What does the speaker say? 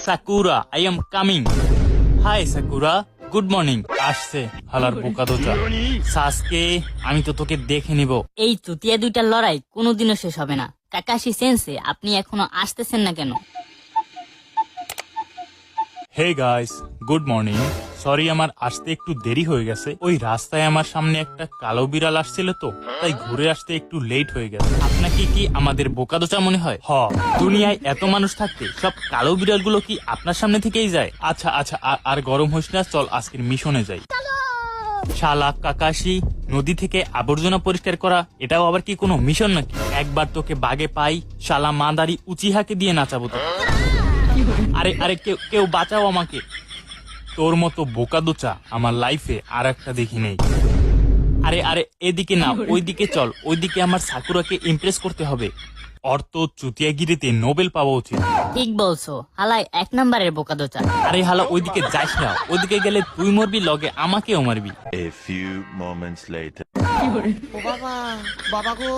Sakura, I am coming. Hi Sakura, good morning. আসছে হালার বোকা দোচা। সাসকে, আমি তো তোকে দেখে নিব। এই চুতিয়া দুইটার লড়াই কোনোদিনও শেষ হবে না। কাকাশি সেন্সে, আপনি এখনো আসতেছেন না কেন? Hey guys, good morning. Sorry, আমার আসতে একটু দেরি হয়ে গেছে। ওই রাস্তায় আমার সামনে একটা কালো বিড়াল আসছিল, তো তাই ঘুরে আসতে একটু লেট হয়ে গেছে। আপনাকে কি আমাদের বোকাদোচা মনে হয়? দুনিয়ায় এত মানুষ থাকতে সব কালো বিড়ালগুলো কি আপনার সামনে থেকেই যায়? আচ্ছা আচ্ছা, আর গরম হোস না, চল আজকের মিশনে যাই। শালা কাকাশি, নদী থেকে আবর্জনা পরিষ্কার করা এটাও আবার কি কোনো মিশন নাকি? একবার তোকে বাগে পাই, শালা মাদারি উচিহাকে দিয়ে নাচাবো তো। আরে আরে, কেউ বাঁচাও আমাকে। তোর মতো বোকাদোচা আমার লাইফে আর একটা দেখি নেই। আরে আরে, এদিকে না, ওইদিকে চল। ওইদিকে আমার সাকুরাকে ইমপ্রেস করতে হবে। অর্থ চুতিয়াগিরিতে নোবেল পাওয়া উচিত। ঠিক বলছো, হালাই 1 নম্বরের বোকাদোচা। আরে হালা, ওইদিকে যাস না। ওইদিকে গেলে তুই মরবি, লগে আমাকেও মারবি। A few moments later. ও বাবা, বাবা গো।